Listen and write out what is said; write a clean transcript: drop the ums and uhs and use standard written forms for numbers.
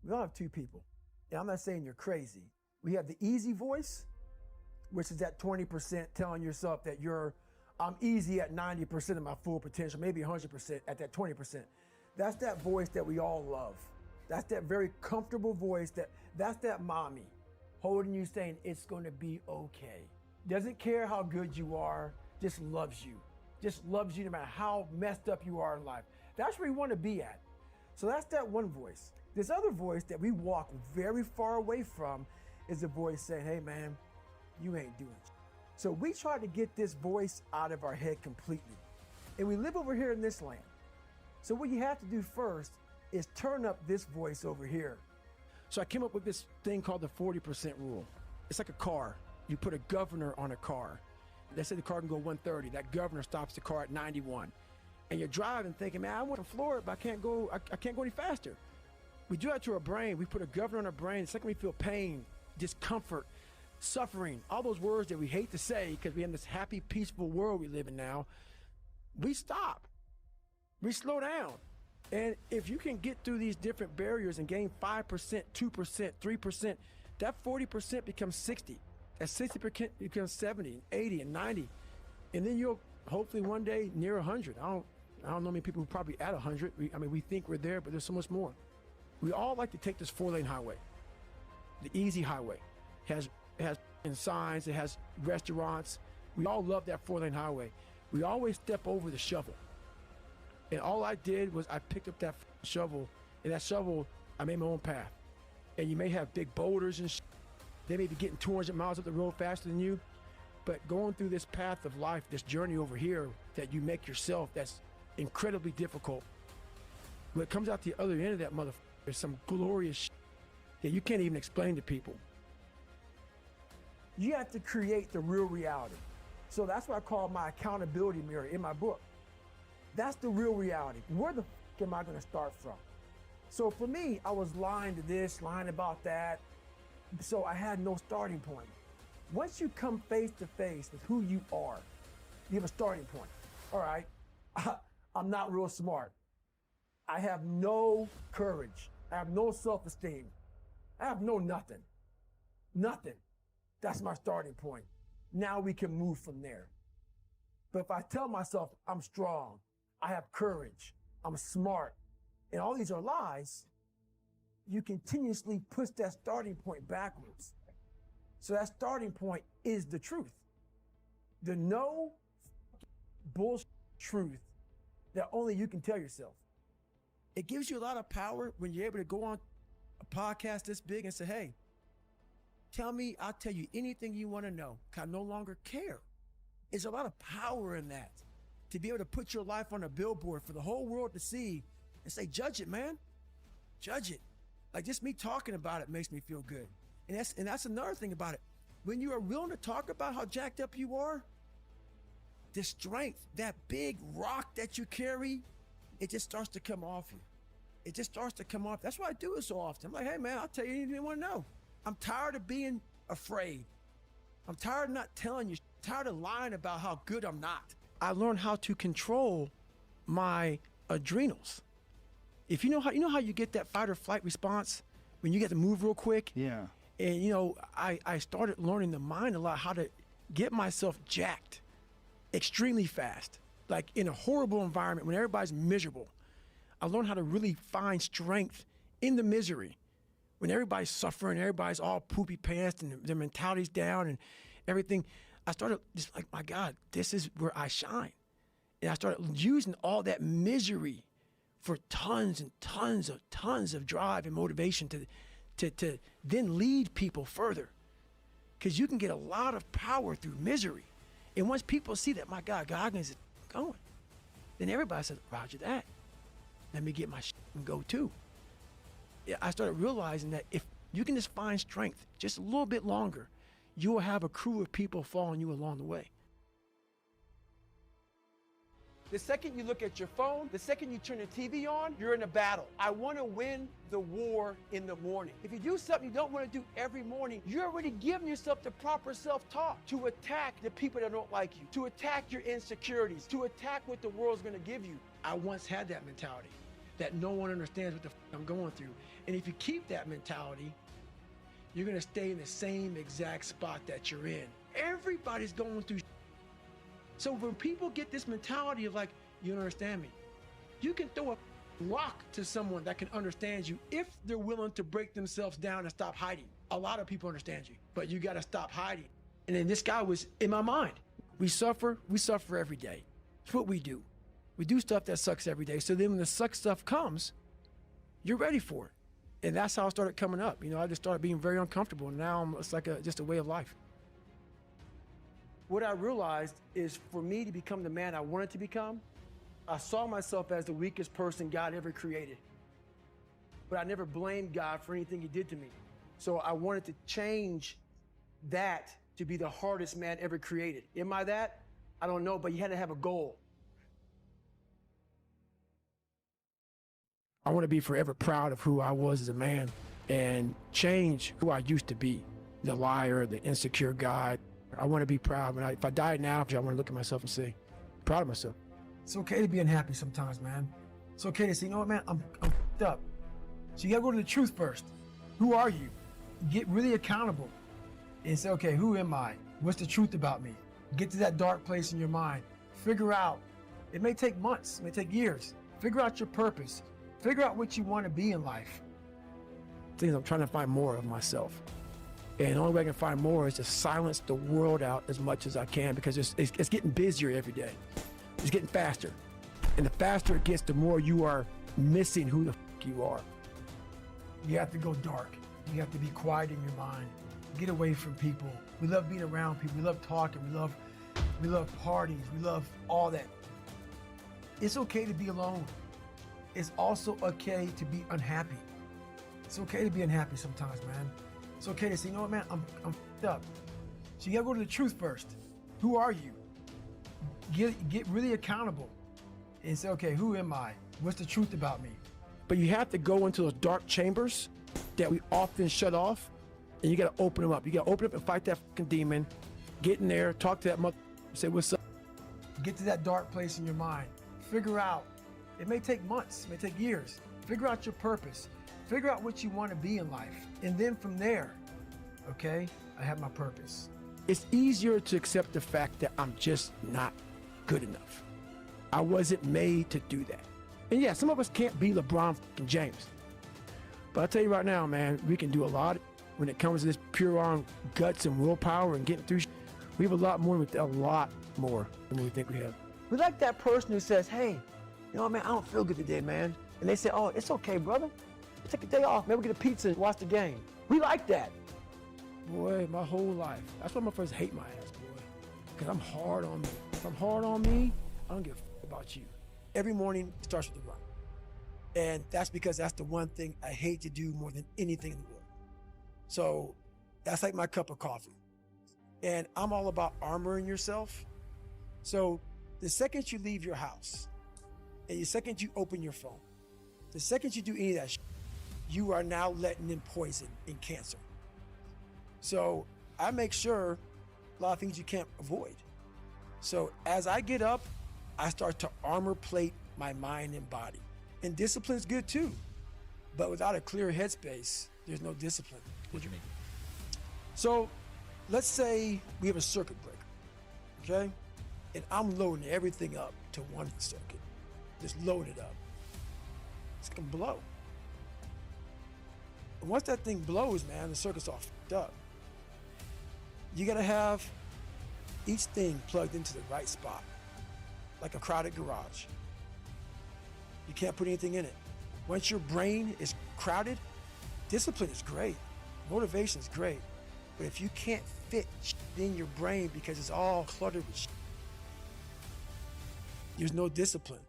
We all have two people. And I'm not saying you're crazy. We have the easy voice, which is that 20% telling yourself that I'm easy at 90% of my full potential, maybe 100% at that 20%. That's that voice that we all love. That's that very comfortable voice that's that mommy holding you saying it's gonna be okay. Doesn't care how good you are, just loves you. Just loves you no matter how messed up you are in life. That's where you wanna be at. So that's that one voice. This other voice that we walk very far away from is a voice saying, hey man, you ain't doing shit. So we try to get this voice out of our head completely. And we live over here in this land. So what you have to do first is turn up this voice over here. So I came up with this thing called the 40% rule. It's like a car. You put a governor on a car. Let's say the car can go 130. That governor stops the car at 91. And you're driving thinking, man, I want to floor it, but I can't go any faster. We do that to our brain. We put a governor on our brain. It's like we feel pain, discomfort, suffering, all those words that we hate to say because we have this happy, peaceful world we live in now. We stop. We slow down. And if you can get through these different barriers and gain 5%, 2%, 3%, that 40% becomes 60. That 60% becomes 70 and 80 and 90. And then you'll hopefully one day near 100. I don't know many people who are probably at 100. We think we're there, but there's so much more. We all like to take this 4-lane highway, the easy highway. It has signs, it has restaurants. We all love that 4-lane highway. We always step over the shovel. And all I did was I picked up that shovel, and that shovel, I made my own path. And you may have big boulders and they may be getting 200 miles up the road faster than you, but going through this path of life, this journey over here that you make yourself, that's incredibly difficult. When it comes out the other end of that motherfucker, there's some glorious that you can't even explain to people. You have to create the real reality. So that's what I call my accountability mirror in my book. That's the real reality. Where the f am I gonna start from? So for me, I was lying to this, lying about that. So I had no starting point. Once you come face to face with who you are, you have a starting point. All right, I'm not real smart. I have no courage. I have no self-esteem. I have no nothing. Nothing. That's my starting point. Now we can move from there. But if I tell myself I'm strong, I have courage, I'm smart, and all these are lies, you continuously push that starting point backwards. So that starting point is the truth. The no bullshit truth that only you can tell yourself. It gives you a lot of power when you're able to go on a podcast this big and say, hey, tell me, I'll tell you anything you want to know, because I no longer care. There's a lot of power in that. To be able to put your life on a billboard for the whole world to see and say, judge it, man. Judge it. Like just me talking about it makes me feel good. And that's another thing about it. When you are willing to talk about how jacked up you are, the strength, that big rock that you carry, it just starts to come off you. It just starts to come off. That's why I do it so often. I'm like, hey man, I'll tell you anything you want to know. I'm tired of being afraid. I'm tired of not telling you, tired of lying about how good I'm not. I learned how to control my adrenals. If you know how you get that fight or flight response when you get to move real quick. Yeah. And I started learning the mind a lot, how to get myself jacked extremely fast, like in a horrible environment when everybody's miserable. I learned how to really find strength in the misery. When everybody's suffering, everybody's all poopy pants and their mentality's down and everything, I started just like, my God, this is where I shine. And I started using all that misery for tons and tons of drive and motivation to then lead people further. Because you can get a lot of power through misery. And once people see that, my God, Goggins is going, then everybody says, roger that. Let me get my shit and go too. I started realizing that if you can just find strength just a little bit longer, you will have a crew of people following you along the way. The second you look at your phone, the second you turn the TV on, you're in a battle. I want to win the war in the morning. If you do something you don't want to do every morning, you're already giving yourself the proper self-talk to attack the people that don't like you, to attack your insecurities, to attack what the world's going to give you. I once had that mentality. that no one understands what the I'm going through. And if you keep that mentality, you're gonna stay in the same exact spot that you're in. Everybody's going through. So when people get this mentality of like, you don't understand me, you can throw a rock to someone that can understand you if they're willing to break themselves down and stop hiding. A lot of people understand you, but you gotta stop hiding. And then this guy was in my mind. We suffer every day. It's what we do. We do stuff that sucks every day. So then when the suck stuff comes, you're ready for it. And that's how I started coming up. You know, I just started being very uncomfortable. And now it's like just a way of life. What I realized is for me to become the man I wanted to become, I saw myself as the weakest person God ever created. But I never blamed God for anything he did to me. So I wanted to change that to be the hardest man ever created. Am I that? I don't know, but you had to have a goal. I want to be forever proud of who I was as a man and change who I used to be. The liar, the insecure guy. I want to be proud. If I die now, I want to look at myself and say, proud of myself. It's okay to be unhappy sometimes, man. It's okay to say, you know what, man, I'm f***ed up. So you got to go to the truth first. Who are you? Get really accountable and say, okay, who am I? What's the truth about me? Get to that dark place in your mind. Figure out. It may take months, it may take years. Figure out your purpose. Figure out what you want to be in life. Things I'm trying to find more of myself. And the only way I can find more is to silence the world out as much as I can because it's getting busier every day. It's getting faster. And the faster it gets, the more you are missing who the f you are. You have to go dark. You have to be quiet in your mind. Get away from people. We love being around people. We love talking. We love parties. We love all that. It's okay to be alone. It's also okay to be unhappy. It's okay to be unhappy sometimes, man. It's okay to say, you know what, man, I'm f***ed up. So you gotta go to the truth first. Who are you? Get really accountable and say, okay, who am I? What's the truth about me? But you have to go into those dark chambers that we often shut off, and you gotta open them up. You gotta open up and fight that fucking demon. Get in there, talk to that mother, say what's up. Get to that dark place in your mind. Figure out. It may take months, it may take years. Figure out your purpose. Figure out what you want to be in life. And then from there, okay, I have my purpose. It's easier to accept the fact that I'm just not good enough. I wasn't made to do that. And yeah, some of us can't be LeBron fucking James. But I'll tell you right now, man, we can do a lot when it comes to this pure on guts and willpower and getting through shit. We have a lot more than we think we have. We like that person who says, hey, you know what, man, I don't feel good today, man. And they say, oh, it's okay, brother. Take a day off, maybe we'll get a pizza and watch the game. We like that. Boy, my whole life. That's why my friends hate my ass, boy. Because I'm hard on me. If I'm hard on me, I don't give a f about you. Every morning it starts with a run. And that's because that's the one thing I hate to do more than anything in the world. So that's like my cup of coffee. And I'm all about armoring yourself. So the second you leave your house, and the second you open your phone, the second you do any of that shit, you are now letting in poison and cancer. So I make sure a lot of things you can't avoid. So as I get up, I start to armor plate my mind and body. And discipline's good too. But without a clear headspace, there's no discipline. What do you mean? So let's say we have a circuit breaker, okay? And I'm loading everything up to one circuit. Just load it up. It's gonna blow. And once that thing blows, man, the circuit's all fucked up. You gotta have each thing plugged into the right spot, like a crowded garage. You can't put anything in it. Once your brain is crowded, discipline is great, motivation is great, but if you can't fit in your brain because it's all cluttered with there's no discipline.